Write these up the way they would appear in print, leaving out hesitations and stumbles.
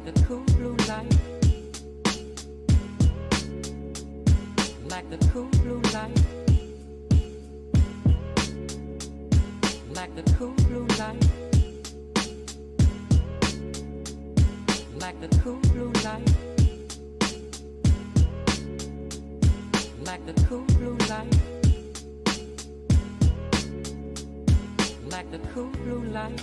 like the cool blue light, like the cool blue light, like the cool blue light, like the cool blue light, like the cool blue light, like the cool blue light.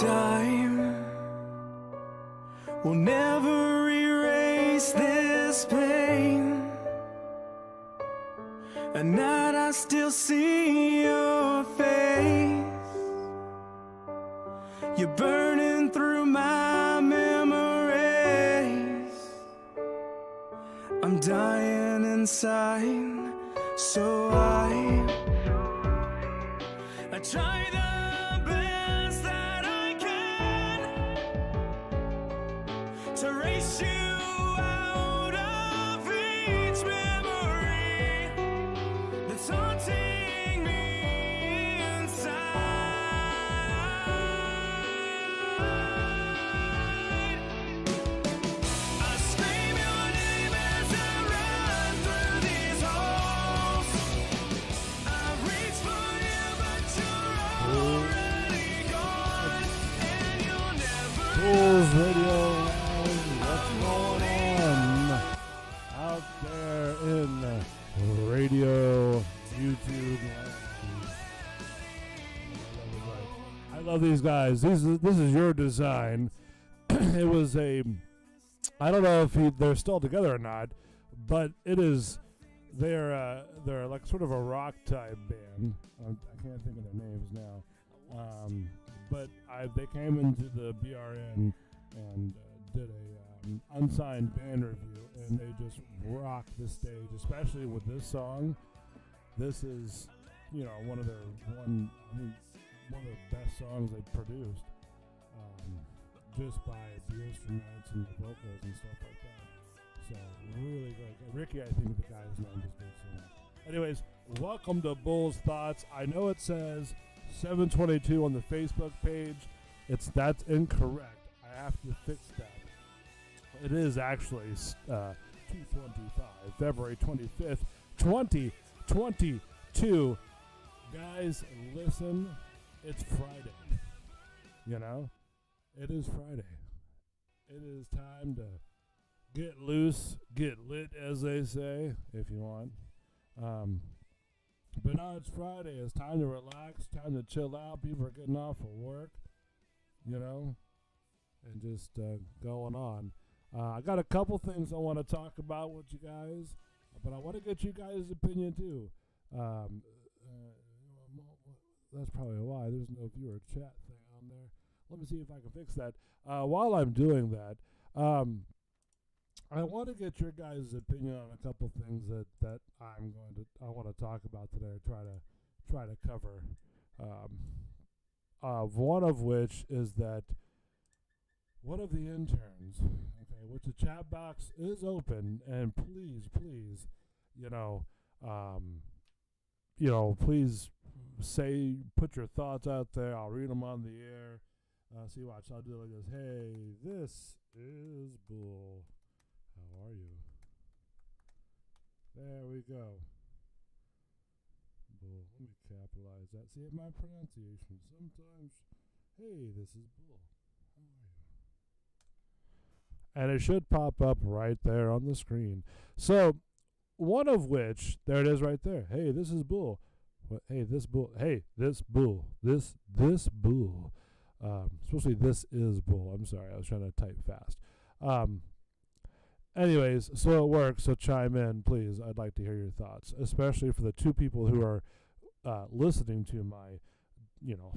Time will never erase this pain. At night I still see your face. You're burning through my memories. I'm dying inside, so I try the best that I can to erase you out of each memory that's haunting me inside. I scream your name as I run through these halls. I reach for you, but you're already gone, and you'll never Bulls Radio Lounge, what's going on out there in radio, YouTube land? I love these guys. This is your design. It was a, I don't know if they're still together or not, but it is. They're like sort of a rock type band. I can't think of their names now. But they came into the BRN and did a unsigned band review, and they just rock the stage, especially with this song. This is, one of the best songs they've produced, just by the instruments and the vocals and stuff like that. So really great. Ricky, I think the guy's name is good singer. Anyways, welcome to Bull's Thoughts. I know it says 722 on the Facebook page. That's incorrect. I have to fix that. It is actually 225, February 25th, 2022. Guys, listen, it's Friday. It is Friday. It is time to get loose, get lit, as they say, if you want. But now it's Friday. It's time to relax, time to chill out. People are getting off of work, and just going on. I got a couple things I want to talk about with you guys, but I want to get you guys' opinion too. that's probably why there's no viewer chat thing on there. Let me see if I can fix that. While I'm doing that, I want to get your guys' opinion on a couple things that I want to talk about today, or try to cover. One of which is that one of the interns, okay, which the chat box is open, and please, please put your thoughts out there. I'll read them on the air. See, watch, I'll do it like this. Hey, this is Bull. How are you? There we go. Bull. Let me capitalize that. See, my pronunciation sometimes. Hey, this is Bull. How are you? And it should pop up right there on the screen. So, one of which, there it is right there. Hey, this is Bull. What? Hey, this Bull. Hey, this Bull. This Bull. Especially this is Bull. I'm sorry, I was trying to type fast. Anyways, so it works, so chime in, please. I'd like to hear your thoughts, especially for the two people who are listening to my,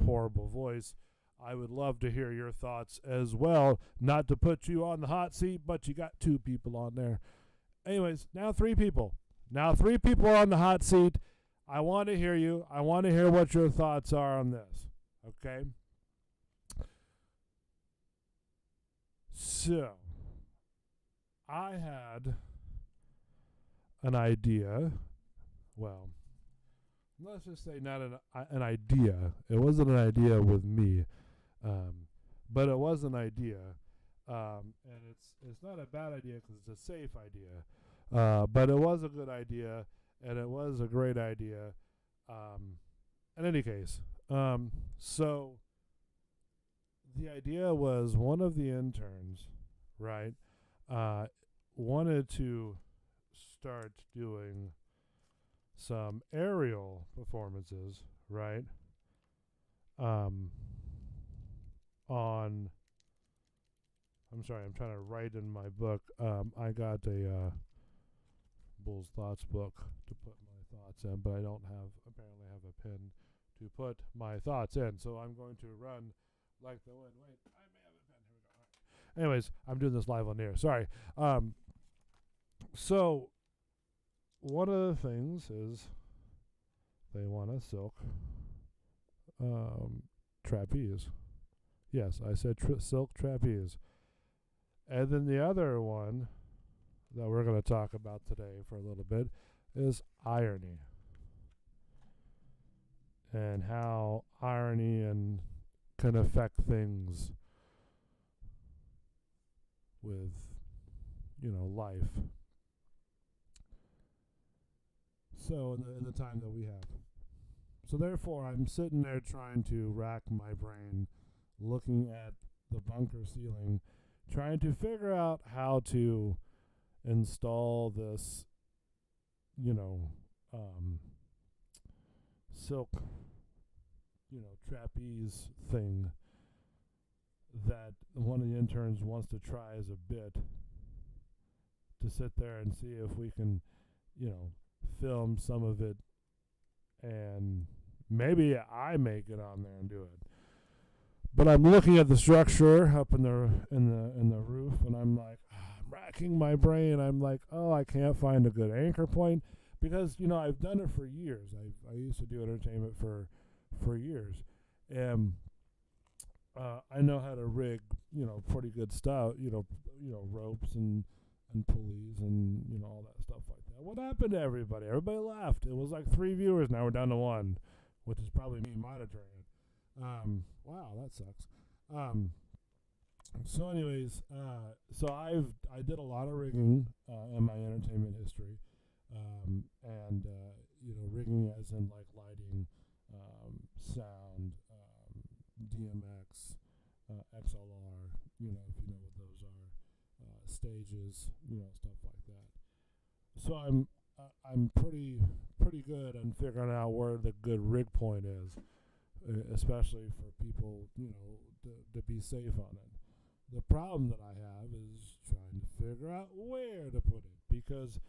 horrible voice. I would love to hear your thoughts as well. Not to put you on the hot seat, but you got two people on there. Anyways, now three people. Now three people are on the hot seat. I want to hear you. I want to hear what your thoughts are on this. Okay? So, I had an idea. Well, let's just say not an idea. It wasn't an idea with me, but it was an idea, and it's not a bad idea because it's a safe idea. But it was a good idea, and it was a great idea. In any case, so the idea was one of the interns, right, wanted to start doing some aerial performances, right, I'm sorry, I'm trying to write in my book. I got a Bull's Thoughts book to put my thoughts in, but I don't apparently have a pen to put my thoughts in, so I'm going to run like the wind. Wait, I may have a pen. Here we go. All right. Anyways, I'm doing this live on the air. Sorry. So one of the things is they want a silk trapeze. Yes, I said silk trapeze. And then the other one that we're going to talk about today for a little bit is irony, and how irony can affect things with, life. So in the time that we have. So therefore, I'm sitting there trying to rack my brain, looking at the bunker ceiling, trying to figure out how to install this, silk, trapeze thing that one of the interns wants to try as a bit, to sit there and see if we can, film some of it, and maybe I make it on there and do it. But I'm looking at the structure up in the roof, and I'm like, I'm racking my brain. I'm like, oh, I can't find a good anchor point, because I've done it for years. I used to do entertainment for years, and I know how to rig pretty good stuff. Ropes and pulleys and all that stuff like that. What happened to everybody? Everybody left. It was like 3 viewers. Now we're down to 1, which is probably me monitoring it. Wow, that sucks. So anyways, so I did a lot of rigging in my entertainment history, and rigging as in like lighting, sound, DMX, XLR, if you know what those are, stages, stuff like that. So I'm pretty good on figuring out where the good rig point is, especially for people, to be safe on it. The problem that I have is trying to figure out where to put it, because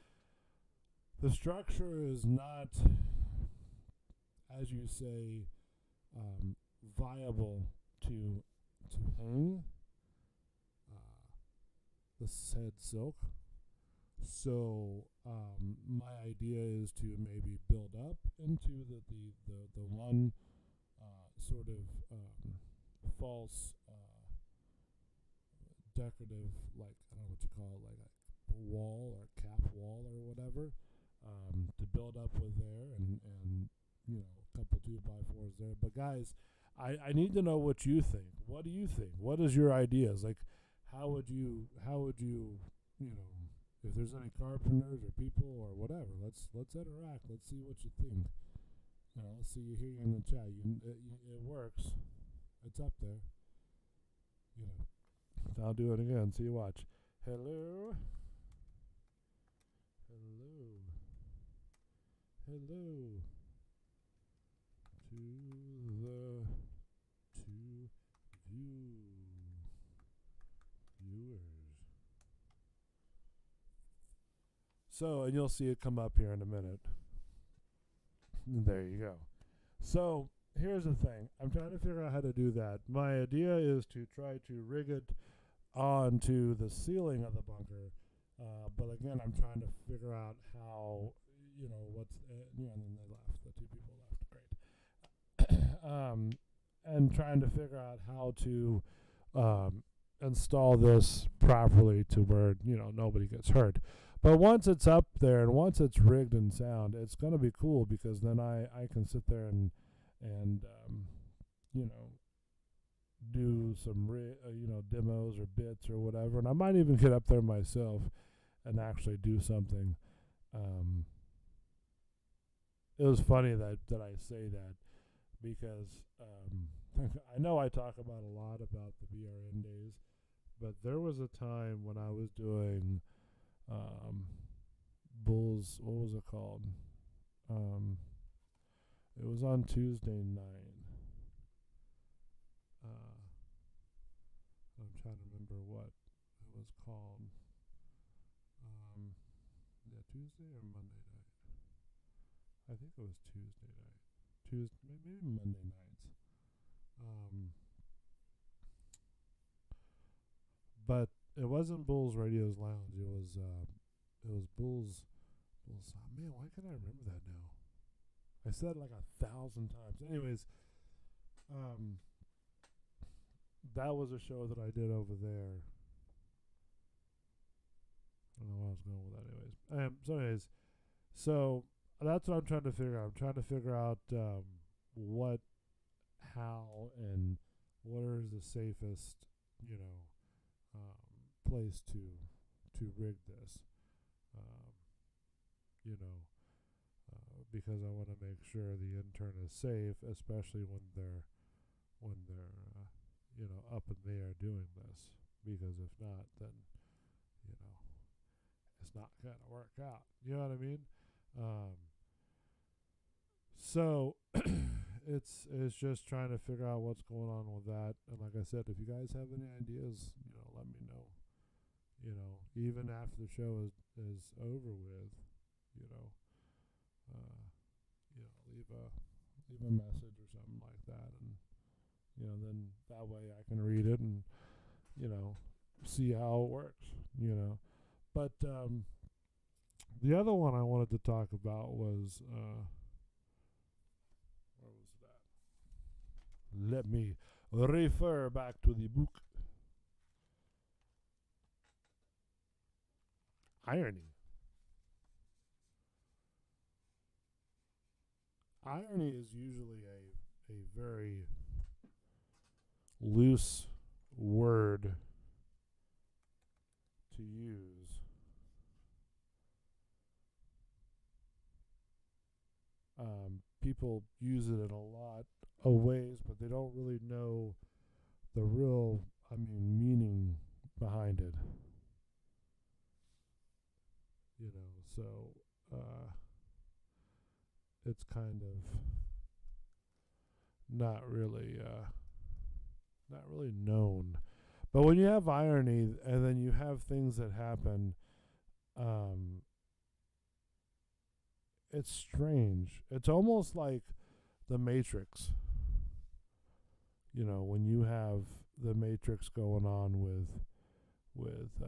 the structure is not, as you say, viable to hang the said silk. So my idea is to maybe build up into the one sort of false decorative, like I don't know what you call it, like a wall or cap wall or whatever, to build up with there, and you know, a couple 2x4s there. But guys, I need to know what you think. What do you think? What is your ideas? Like, how would you you know, if there's any carpenters or people or whatever, let's interact. Let's see what you think. You know, let's see you here in the chat. It works. It's up there. You know, I'll do it again. See you watch. Hello. Hello. Hello. To the two viewers. So, and you'll see it come up here in a minute. There you go. So, here's the thing. I'm trying to figure out how to do that. My idea is to try to rig it onto the ceiling of the bunker. But again, I'm trying to figure out how, you know, what's, you know, and then they left. The two people left. Great. And trying to figure out how to install this properly to where, you know, nobody gets hurt. But once it's up there and once it's rigged and sound, it's going to be cool, because then I can sit there and you know, do some you know, demos or bits or whatever, and I might even get up there myself and actually do something. It was funny that I say that, because I know I talk about a lot about the BRN days, but there was a time when I was doing Bulls, what was it called? It was on Tuesday night. I'm trying to remember what it was called. Yeah, Tuesday or Monday night? I think it was Tuesday night. Maybe Monday nights. But it wasn't Bulls Radio's Lounge. It was Bulls. Man, why can't I remember that now? I said it like 1,000 times. Anyways, that was a show that I did over there. I don't know where I was going with that. Anyways, so that's what I'm trying to figure out. I'm trying to figure out what, how, and what is the safest, you know, place to rig this. You know, because I want to make sure the intern is safe, especially when they're you know, up in the air doing this. Because if not, then, you know, it's not gonna work out. You know what I mean? So it's just trying to figure out what's going on with that. And like I said, if you guys have any ideas, you know, let me know. You know, even after the show is over with, you know, leave a message or something like that, and you know, then that way I can read it and, you know, see how it works, you know. But the other one I wanted to talk about was where was that? Let me refer back to the book. Irony. Irony is usually a very loose word to use. People use it in a lot of ways, but they don't really know the real, meaning behind it. You know, so it's kind of not really known. But when you have irony and then you have things that happen, it's strange. It's almost like the Matrix. when you have the Matrix going on with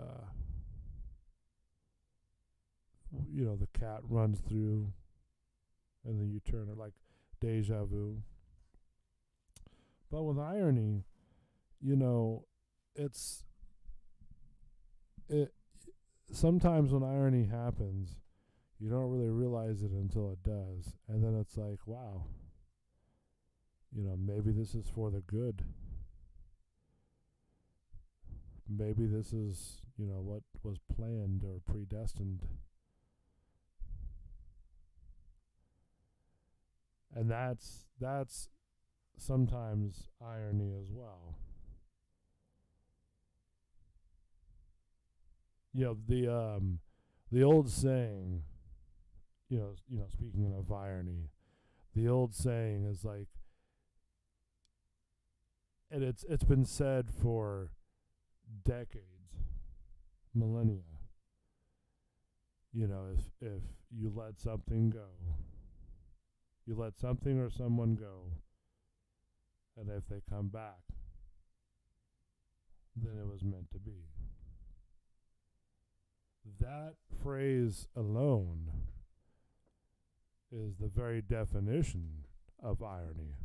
the cat runs through, and then you turn it like deja vu. But with irony, it's it. Sometimes when irony happens, you don't really realize it until it does, and then it's like, wow, maybe this is for the good. Maybe this is, what was planned or predestined. And that's sometimes irony as well. The old saying, speaking of irony, the old saying is like, and it's been said for decades, millennia. If you let something go, you let something or someone go, and if they come back, then it was meant to be. That phrase alone is the very definition of irony.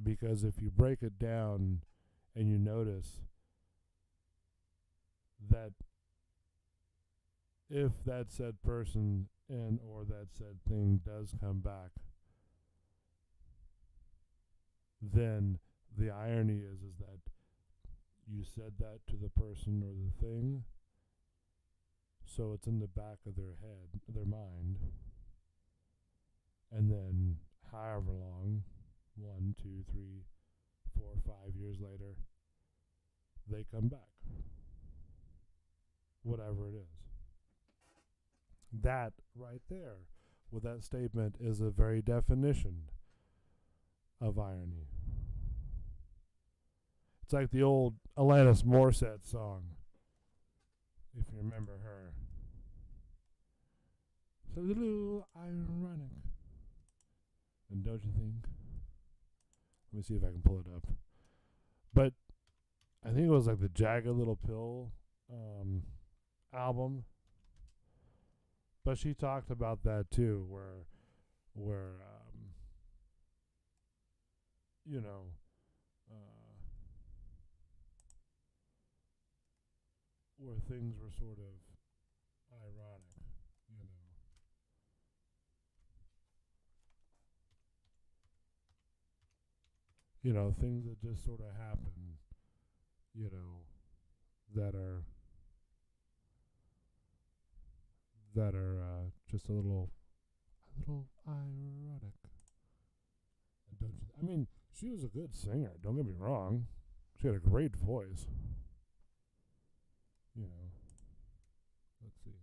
Because if you break it down and you notice that if that said person and or that said thing does come back, then the irony is that you said that to the person or the thing, so it's in the back of their head, their mind, and then however long, 1, 2, 3, 4, 5 years later, they come back. Whatever it is. That right there, with that statement, is a very definition of irony. It's like the old Alanis Morissette song, if you remember her. It's a little ironic. And don't you think? Let me see if I can pull it up. But I think it was like the Jagged Little Pill album. But she talked about that too, where where things were sort of ironic, things that just sort of happen, that are just a little ironic. And don't you I mean, she was a good singer, don't get me wrong. She had a great voice. Let's see.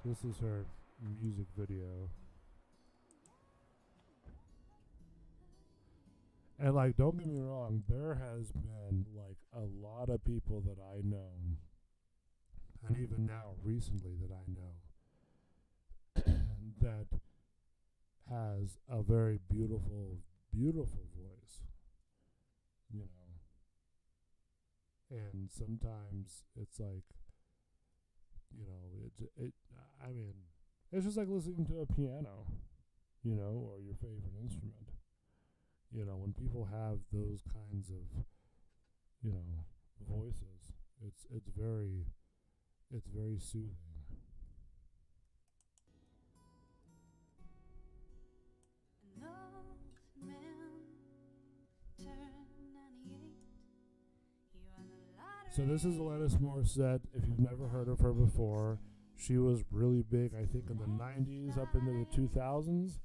This is her music video. And don't get me wrong, there has been a lot of people that I know, and even now recently that I know, that has a very beautiful, beautiful voice, And sometimes it's it's just like listening to a piano, or your favorite instrument. When people have those kinds of, voices, it's very soothing. An old man turned 98. He won the lottery. So this is Alanis Morissette. If you've never heard of her before, she was really big, I think, in the 90s up into the 2000s.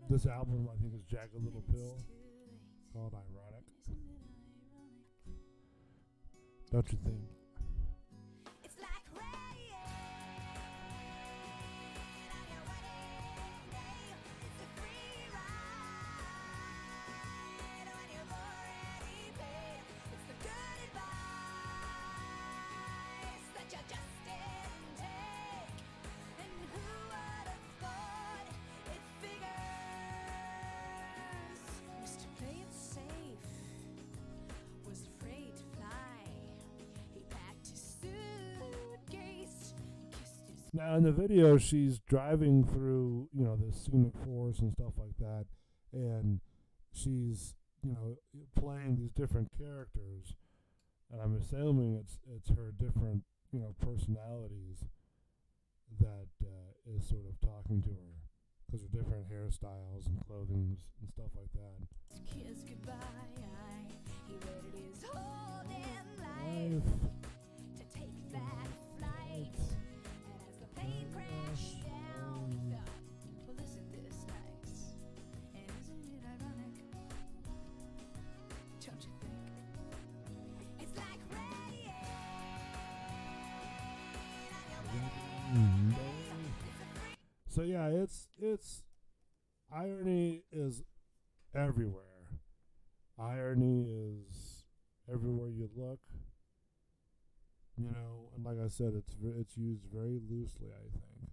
This album, I think, is Jagged Little Pill, called Ironic. Don't you think? It's like rain on your wedding day. It's a free ride when you've already paid. It's the good advice that Now in the video, she's driving through, you know, the scenic forest and stuff like that, and she's, you know, playing these different characters, and I'm assuming it's her different, you know, personalities that is sort of talking to her, because her different hairstyles and clothing and stuff like that. Kiss goodbye. He waited his whole damn life Life. to take that flight. And as the plane crashed down, he thought, well, isn't this nice? And isn't it ironic? Don't you think? It's like rain on your So yeah, it's irony is everywhere. Irony is everywhere you look. You know, and like I said, it's used very loosely, I think.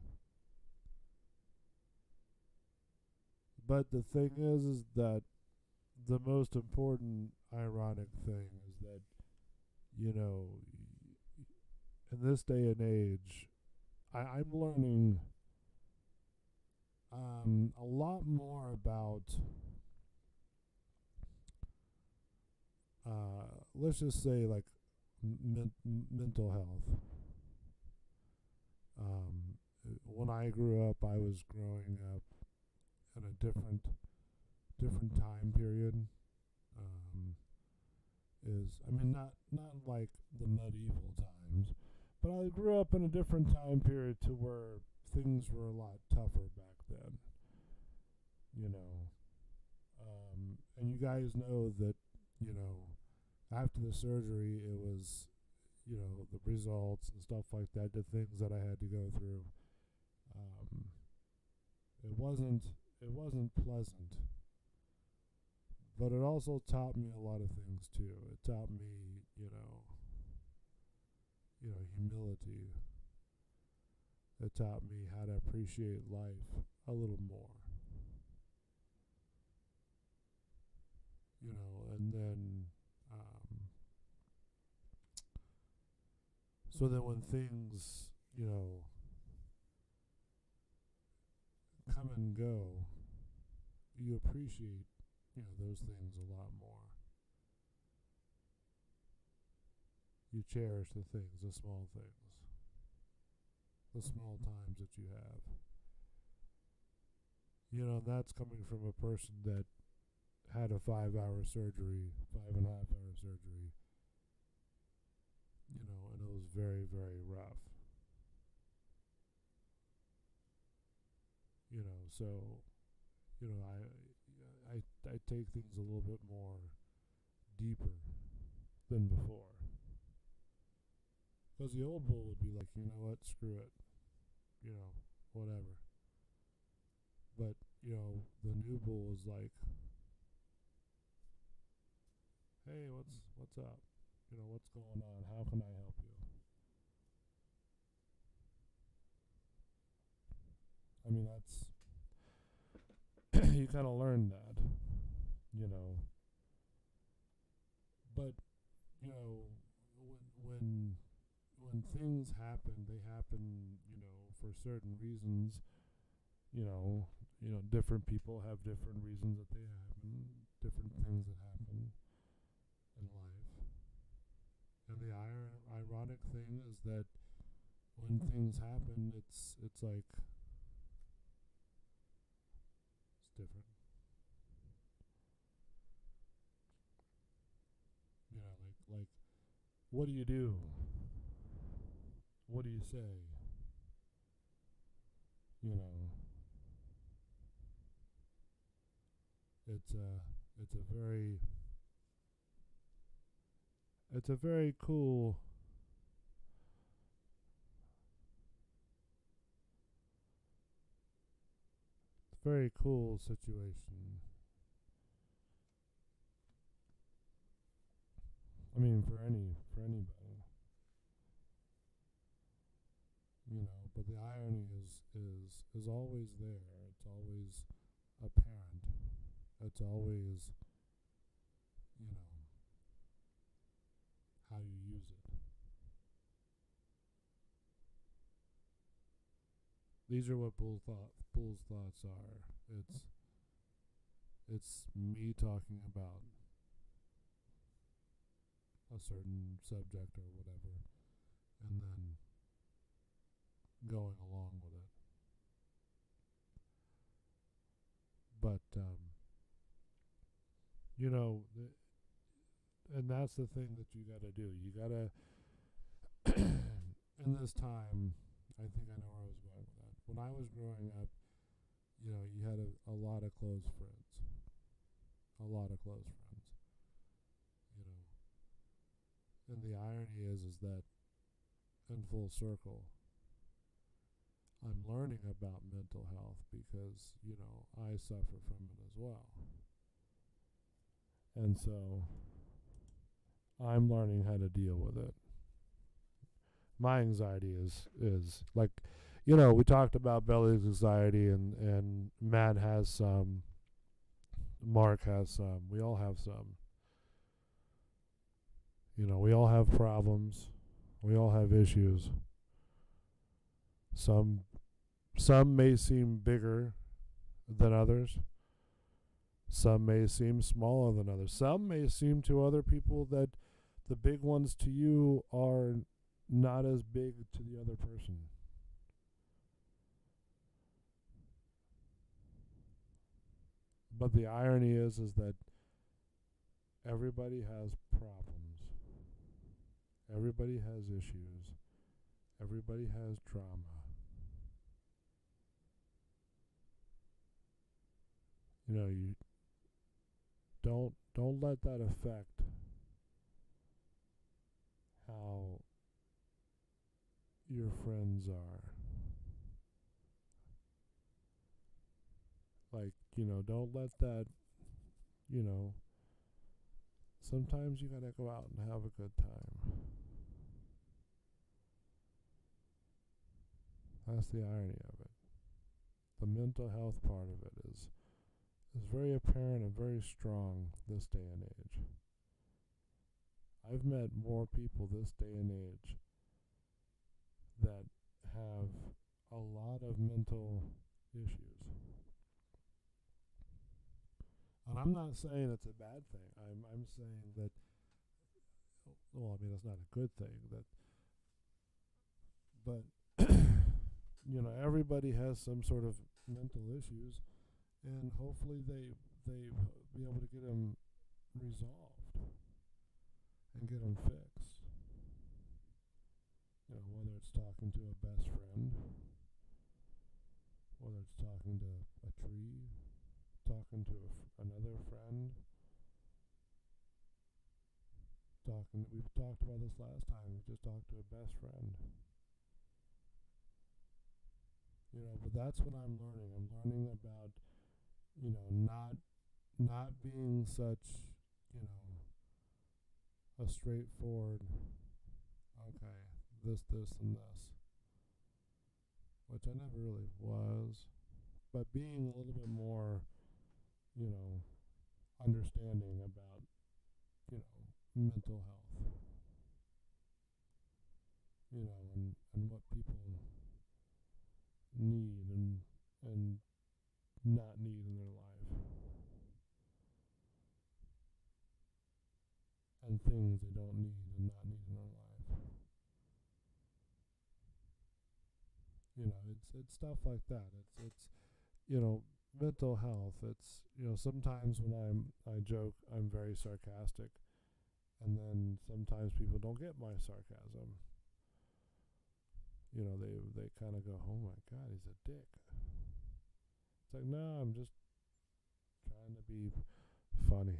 But the thing is that the most important ironic thing is that, you know, in this day and age, I'm learning a lot more about, let's just say, like, mental health. When I grew up, I was growing up in a different time period. Not like the medieval times, but I grew up in a different time period to where things were a lot tougher back then. You know, and you guys know that, you know, after the surgery, it was, you know, the results and stuff like that, the things that I had to go through. It wasn't pleasant, but it also taught me a lot of things too. It taught me, you know, humility. It taught me how to appreciate life a little more. You know, and then, so then when things, you know, come and go, you appreciate, you know, those things a lot more. You cherish the things, the small things, the small times that you have. You know, and that's coming from a person that had a 5-hour surgery, 5.5-hour surgery, you know, and it was very, very rough. You know, so, you know, I take things a little bit more deeper than before. Because the old bull would be like, you know what, screw it, you know, whatever. But, you know, the new bull is like, hey, what's up? You know, what's going on? How can I help you? I mean, that's you kind of learn that, you know. But, you know, when things happen, they happen, you know, for certain reasons. You know, different people have different reasons that they happen, different things that happen in life. And the ironic thing is that when things happen, it's like it's different. You know, like what do you do? What do you say? You know, it's a very cool situation. I mean, for anybody, you know. But the irony is always there. It's always apparent. It's always, you know, how you use it. these are what Bull's thoughts are. It's me talking about a certain subject or whatever, and then going along with it. But you know, and that's the thing that you got to do. You got to in this time, I think I know where I was going with that. When I was growing up, you know, you had a lot of close friends. A lot of close friends. You know. And the irony is that in full circle, I'm learning about mental health because, you know, I suffer from it as well. And so I'm learning how to deal with it. My anxiety is like, you know, we talked about Belly's anxiety, and Matt has some, Mark has some, we all have some. You know, we all have problems. We all have issues. Some may seem bigger than others. Some may seem smaller than others. Some may seem to other people that the big ones to you are not as big to the other person. But the irony is that everybody has problems. Everybody has issues. Everybody has trauma. You know, you don't let that affect how your friends are. Like, you know, don't let that, you know, sometimes you gotta go out and have a good time. That's the irony of it. The mental health part of it is very apparent and very strong this day and age. I've met more people this day and age that have a lot of mental issues. And I'm not saying it's a bad thing. I'm saying that, well, I mean, it's not a good thing, but you know, everybody has some sort of mental issues, and hopefully they be able to get them resolved and get them fixed. You know, whether it's talking to a best friend, whether it's talking to a tree, talking to another friend, we've talked about this last time, we just talked to a best friend. You know, but that's what I'm learning. I'm learning about, you know, not being such, you know, a straightforward, okay, this, and this, which I never really was, but being a little bit more, you know, understanding about, you know, mental health, you know, and what people need and not need in their life, and things they don't need and not need in their life. You know, it's stuff like that. It's you know, mental health. It's, you know, sometimes when I joke, I'm very sarcastic, and then sometimes people don't get my sarcasm. You know, they kind of go, oh my God, he's a dick. It's like, no, I'm just trying to be funny.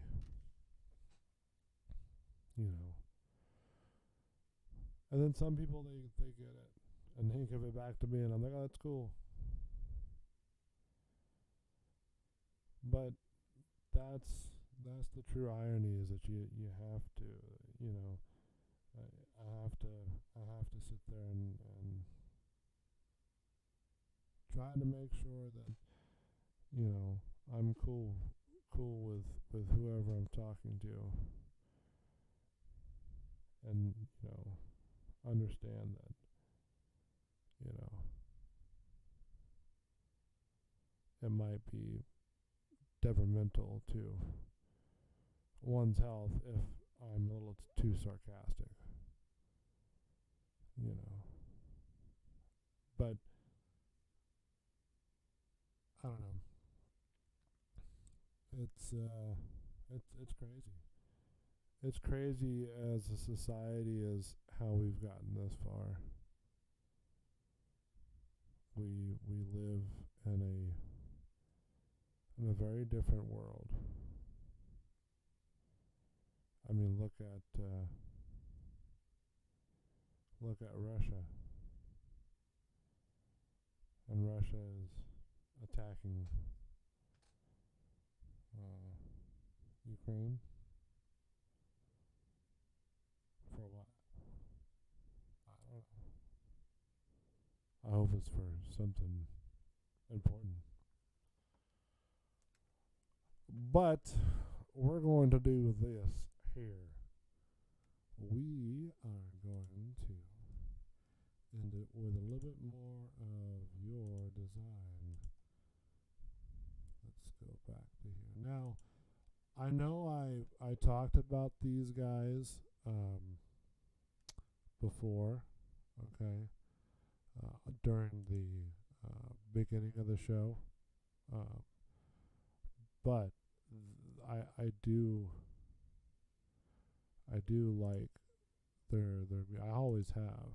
You know. And then some people, they get it. And they give it back to me, and I'm like, oh, that's cool. But that's the true irony, is that you have to, you know, I have to sit there and try to make sure that, you know, I'm cool with whoever I'm talking to, and, you know, understand that, you know, it might be detrimental to one's health if I'm a little too sarcastic. You know. But I don't know. It's crazy. It's crazy as a society as how we've gotten this far. We live in a very different world. I mean, look at Russia. And Russia is attacking Ukraine. For what? I don't know. I hope it's for something important. But we're going to do this here. We are going to end it with a little bit more of your design. Let's go back to here. Now, I know I talked about these guys before, okay, during the beginning of the show, but I do like their I always have.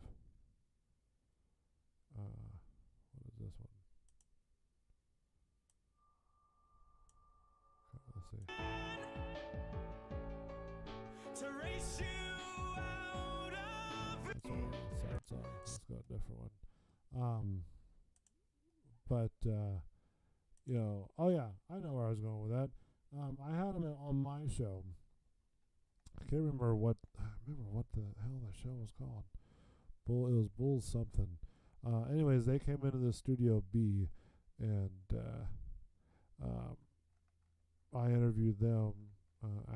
What is this one? Let's see. To race you out of Sad song. Let's go a different one. But you know, oh yeah, I know where I was going with that. I had them on my show. I can't remember what the hell the show was called. It was Bull something. Anyways, they came into the Studio B, and I interviewed them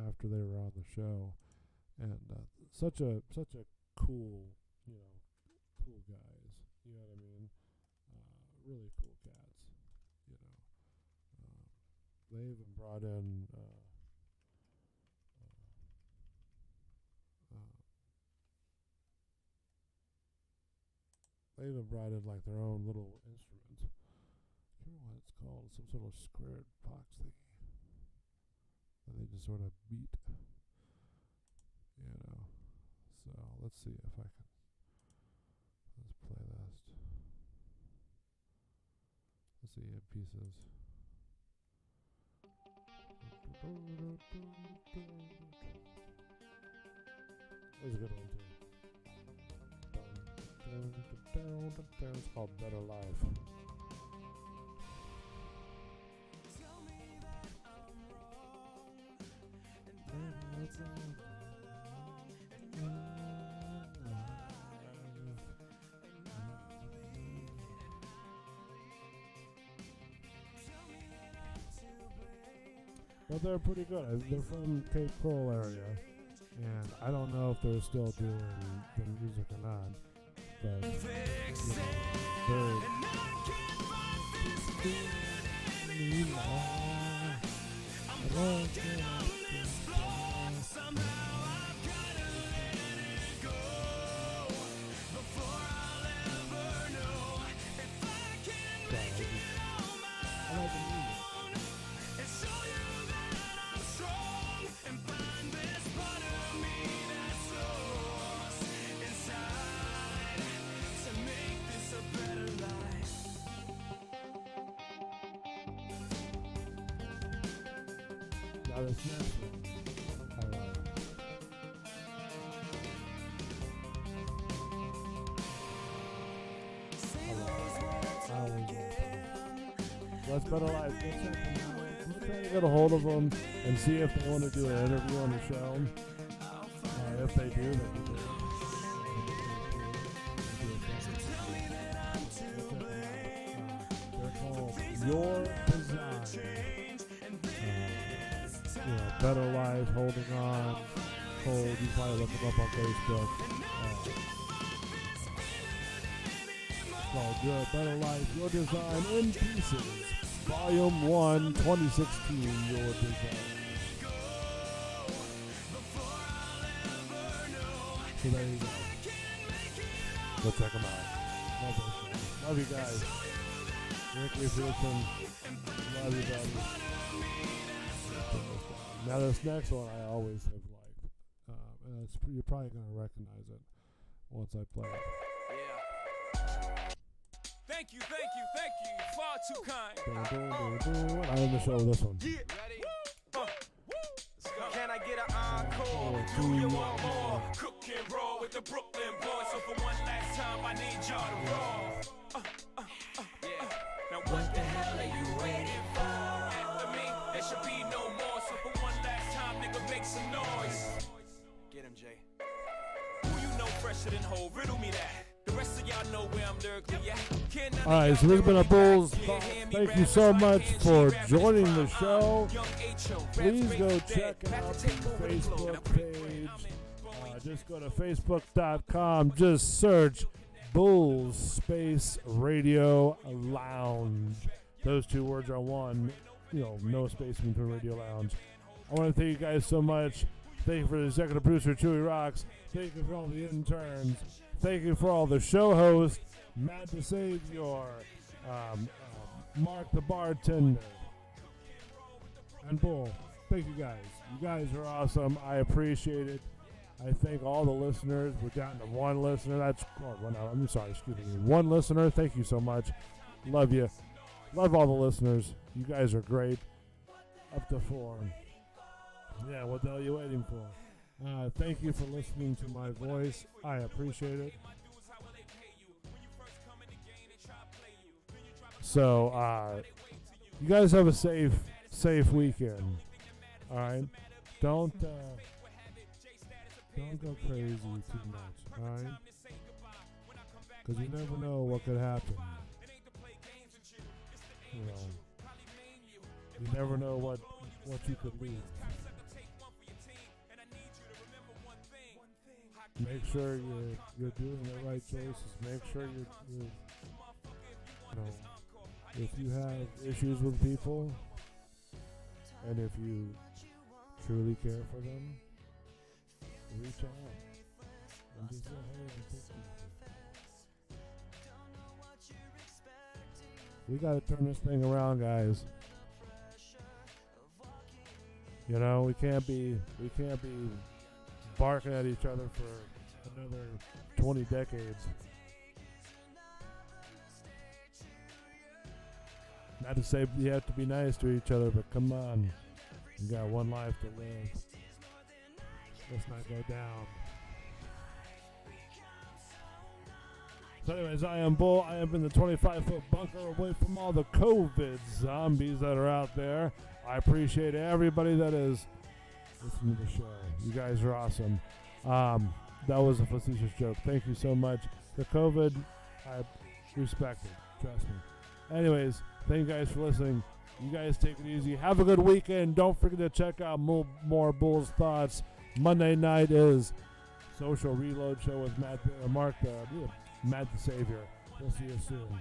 after they were on the show, and such a cool, cool guys. You know what I mean? Really cool cats. You know, they even brought in. They even brought in like their own little instrument. I can't remember what it's called. Some sort of squared box thingy that they just sort of beat. You know. So let's see if I can. Let's play this. Let's see in pieces. That was a good one too. It's called Better Life. Tell me that I'm wrong, and that it's all wrong, and you're tell me that I'm to blame. But they're pretty good. They're from Cape Coral area, and I don't know if they're still doing the music or not. But Fix it, they're and I can't fight this feeling anymore. I'm broken on this floor. Somehow I've gotta let it go before I'll ever know if I can make it on my own and show you that I'm strong and find this part of me that's lost inside to make this a better life. Now this next one, I like. That's Better Life. Go check them out. I'm trying to get a hold of them and see if they want to do an interview on the show. If they do, that'd be great. They're called Your Design. Better Life, Holding On, Cold. You can probably look them up on Facebook. It's called Your Better Life, Your Design in Pieces. Volume 1, 2016, Your Design. So there you go. Go check them out. Love those guys. Love you guys. Rick Richardson. Love you, buddy. Now this next one I always have liked. And you're probably going to recognize it once I play it. Yeah. Thank you. Far too kind. I end the show with this one. Yeah. Ready? Can I get an encore? Do you want more? Cook and roll with the Brooklyn boys. So for one last time, I need y'all to roll. Yeah. Now what the hell are you waiting for? After me, there should be no more. So for one last time, nigga, make some noise. Get him, Jay. Who you know fresher than Ho? Riddle me that. The rest of y'all know where I'm lyrically at. All right, so this has been a Bulls Thoughts. Thank you so much for joining the show. Please go check out the Facebook page. Just go to facebook.com. Just search Bulls Space Radio Lounge. Those two words are one. No space between Radio Lounge. I want to thank you guys so much. Thank you for the executive producer, Chewy Rocks. Thank you for all the interns. Thank you for all the show hosts, Matt the Savior, Mark the Bartender, and Bull. Thank you guys. You guys are awesome. I appreciate it. I thank all the listeners. We're down to one listener. One listener. Thank you so much. Love you. Love all the listeners. You guys are great. Up to 4. Yeah, what the hell are you waiting for? Thank you for listening to my voice. I appreciate it. So, you guys have a safe weekend. All right, don't go crazy too much. All right, because you never know what could happen. You never know what you could lose. Make sure you're doing the right choices. Make sure you're if you have issues with people, and if you truly care for them, reach out and just say, hey, I'm thinking of you. We gotta turn this thing around, guys. We can't be barking at each other for another 20 decades. Not to say you have to be nice to each other, but come on. You got one life to live. Let's not go down. So anyways, I am Bull. I am in the 25-foot bunker away from all the COVID zombies that are out there. I appreciate everybody that is listening to the show. You guys are awesome. That was a facetious joke. Thank you so much. The COVID, I respect it. Trust me. Anyways, thank you guys for listening. You guys take it easy. Have a good weekend. Don't forget to check out more Bulls Thoughts. Monday night is Social Reload Show with Matt the Savior. We'll see you soon.